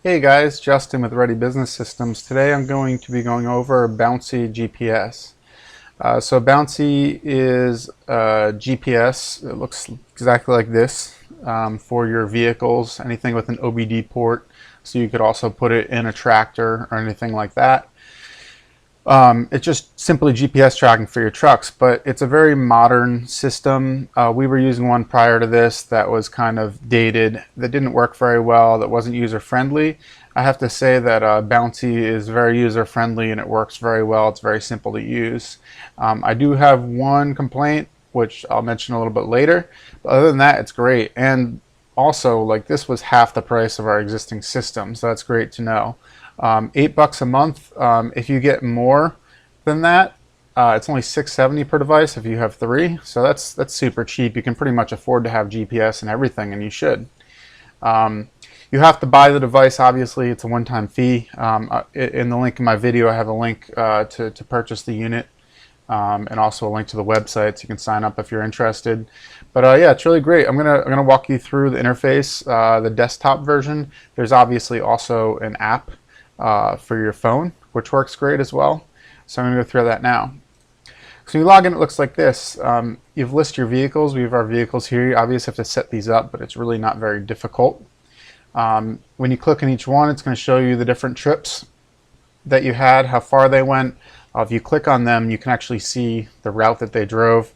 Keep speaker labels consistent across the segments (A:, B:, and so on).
A: Hey guys, Justin with Ready Business Systems. Today I'm going to be going over Bouncie GPS. So Bouncie is GPS. It looks exactly like this for your vehicles, anything with an OBD port. So you could also put it in a tractor or anything like that. It's just simply GPS tracking for your trucks, but it's a very modern system. We were using one prior to this that was kind of dated, that didn't work very well, that wasn't user-friendly. I have to say that Bouncie is very user-friendly and it works very well. It's very simple to use. I do have one complaint, which I'll mention a little bit later, but other than that, it's great. And also, like, this was half the price of our existing system, so that's great to know. $8 a month. If you get more than that, it's only $6.70 per device if you have 3. So that's super cheap. You can pretty much afford to have GPS and everything, and you should. You have to buy the device. Obviously, it's a one-time fee. In the link in my video, I have a link to purchase the unit, and also a link to the website, so you can sign up if you're interested. But yeah, it's really great. I'm gonna walk you through the interface, the desktop version. There's obviously also an app for your phone, which works great as well. So I'm going to go through that now. So you log in, it looks like this. You've listed your vehicles. We have our vehicles here. You obviously have to set these up, but it's really not very difficult. When you click on each one, it's going to show you the different trips that you had, how far they went. If you click on them, you can actually see the route that they drove.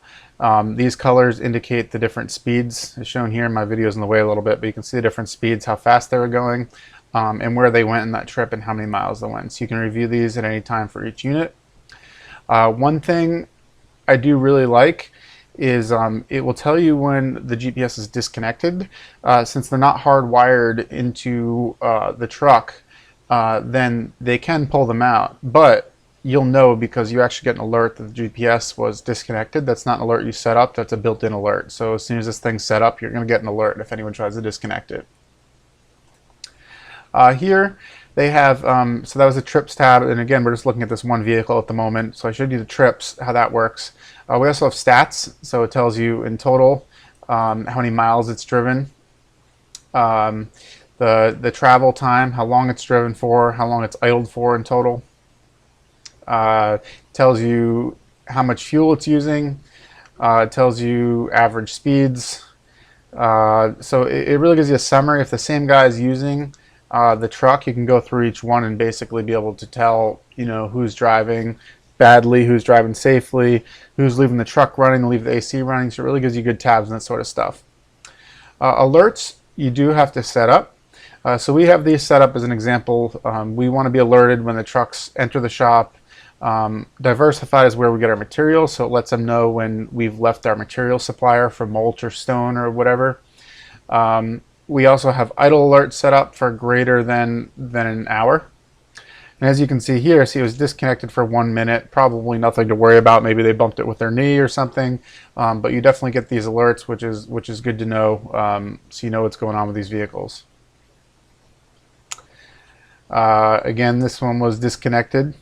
A: These colors indicate the different speeds, as shown here. My video is in the way a little bit, but you can see the different speeds, how fast they were going. And where they went in that trip and how many miles they went. So you can review these at any time for each unit. One thing I do really like is it will tell you when the GPS is disconnected. Since they're not hardwired into the truck, then they can pull them out. But you'll know because you actually get an alert that the GPS was disconnected. That's not an alert you set up, that's a built-in alert. So as soon as this thing's set up, you're going to get an alert if anyone tries to disconnect it. Here they have, so that was the trips tab, and again we're just looking at this one vehicle at the moment, so I showed you the trips, how that works. We also have stats, so it tells you in total how many miles it's driven, the travel time, how long it's driven for, how long it's idled for in total. Tells you how much fuel it's using, it tells you average speeds, so it really gives you a summary. If the same guy is using the truck, you can go through each one and basically be able to tell, you know, who's driving badly, who's driving safely, who's leaving the truck running, leave the AC running. So it really gives you good tabs and that sort of stuff. Alerts you do have to set up. So we have these set up as an example. We want to be alerted when the trucks enter the shop. Diversified is where we get our materials, so it lets them know when we've left our material supplier for mulch or stone or whatever. We also have idle alerts set up for greater than an hour. And as you can see here, see it was disconnected for 1 minute, probably nothing to worry about. Maybe they bumped it with their knee or something. But you definitely get these alerts, which is good to know, so you know what's going on with these vehicles. Again, this one was disconnected.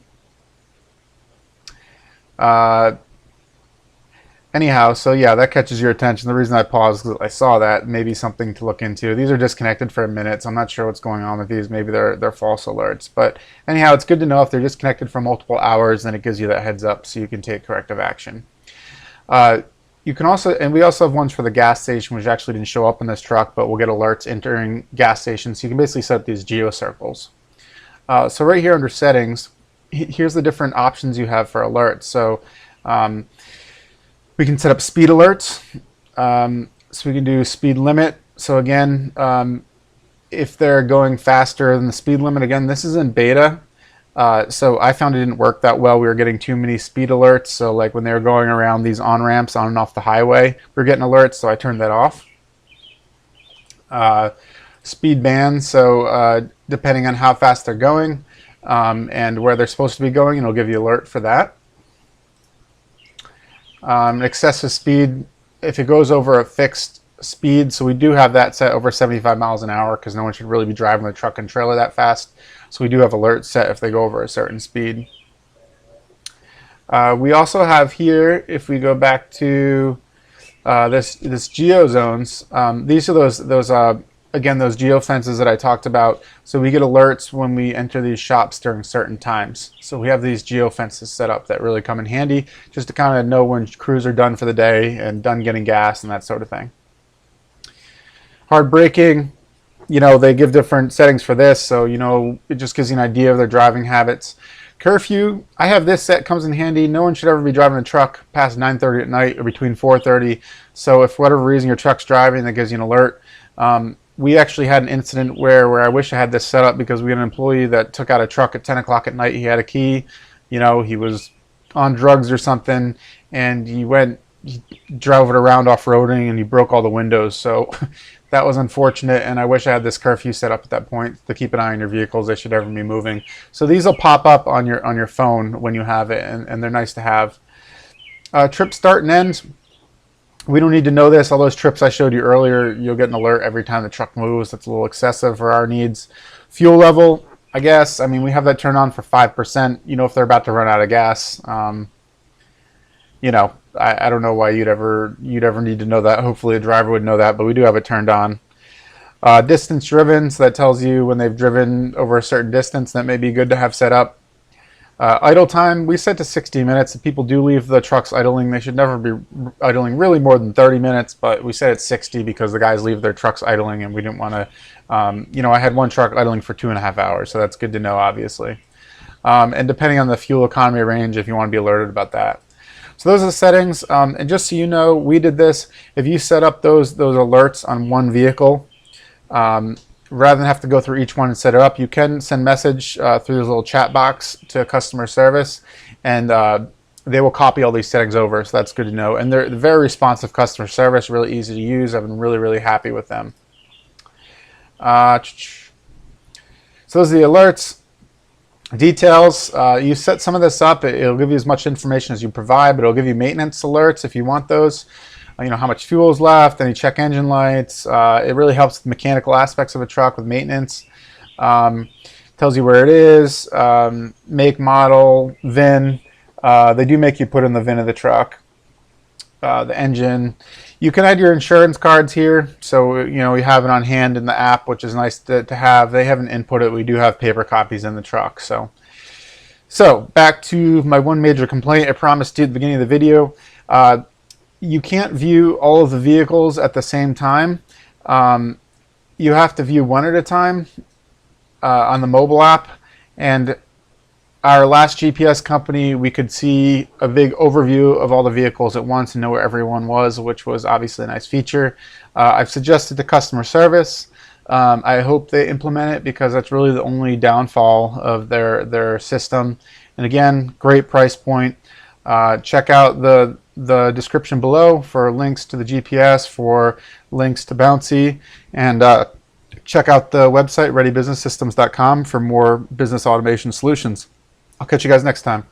A: Anyhow, so yeah, that catches your attention. The reason I paused is because I saw that, maybe something to look into. These are disconnected for a minute, so I'm not sure what's going on with these. Maybe they're false alerts. But anyhow, it's good to know if they're disconnected for multiple hours, then it gives you that heads up so you can take corrective action. You can also, and we also have ones for the gas station, which actually didn't show up in this truck, but we'll get alerts entering gas stations. So you can basically set up these geo circles. So right here under settings, here's the different options you have for alerts. So we can set up speed alerts, so we can do speed limit. So again, if they're going faster than the speed limit, again, this is in beta, so I found it didn't work that well. We were getting too many speed alerts, so like when they were going around these on-ramps on and off the highway, we were getting alerts, so I turned that off. Speed bands, so depending on how fast they're going and where they're supposed to be going, it'll give you an alert for that. Excessive speed, if it goes over a fixed speed, so we do have that set over 75 miles an hour because no one should really be driving the truck and trailer that fast. So we do have alerts set if they go over a certain speed. We also have here, if we go back to this Geo Zones, these are those again, those geo fences that I talked about. So we get alerts when we enter these shops during certain times. So we have these geo fences set up that really come in handy just to kind of know when crews are done for the day and done getting gas and that sort of thing. Hard braking, you know, they give different settings for this. So, you know, it just gives you an idea of their driving habits. Curfew, I have this set, comes in handy. No one should ever be driving a truck past 9:30 at night or between 4:30. So if for whatever reason your truck's driving, that gives you an alert. We actually had an incident where I wish I had this set up because we had an employee that took out a truck at 10 o'clock at night. He had a key, you know, he was on drugs or something, and he drove it around off-roading and he broke all the windows. So that was unfortunate, and I wish I had this curfew set up at that point to keep an eye on your vehicles. They should never be moving. So these will pop up on your phone when you have it, and they're nice to have. Trip start and end. We don't need to know this. All those trips I showed you earlier, you'll get an alert every time the truck moves. That's a little excessive for our needs. Fuel level, I guess. I mean, we have that turned on for 5%. You know, if they're about to run out of gas. You know, I don't know why you'd ever need to know that. Hopefully a driver would know that, but we do have it turned on. Distance driven, so that tells you when they've driven over a certain distance. That may be good to have set up. Idle time, we set to 60 minutes. If people do leave the trucks idling, they should never be idling really more than 30 minutes, but we set it 60 because the guys leave their trucks idling and we didn't want to, you know, I had one truck idling for 2.5 hours, so that's good to know, obviously. And depending on the fuel economy range, if you want to be alerted about that. So those are the settings, and just so you know, we did this. If you set up those alerts on one vehicle, rather than have to go through each one and set it up, you can send message through this little chat box to customer service, and they will copy all these settings over, so that's good to know. And they're very responsive customer service, really easy to use. I've been really happy with them. So those are the alerts. Details, you set some of this up, it'll give you as much information as you provide, but it'll give you maintenance alerts if you want those. You know, how much fuel is left, any check engine lights. It really helps with mechanical aspects of a truck with maintenance. Tells you where it is, make, model, VIN. They do make you put in the VIN of the truck, the engine. You can add your insurance cards here, so you know you have it on hand in the app, which is nice to have. They haven't input it. We do have paper copies in the truck. So back to my one major complaint I promised you at the beginning of the video. You can't view all of the vehicles at the same time. You have to view one at a time on the mobile app. And our last GPS company, we could see a big overview of all the vehicles at once and know where everyone was, which was obviously a nice feature. I've suggested to customer service. I hope they implement it because that's really the only downfall of their system. And again, great price point. Check out the description below for links to the GPS, for links to Bouncie, and check out the website readybusinesssystems.com for more business automation solutions. I'll catch you guys next time.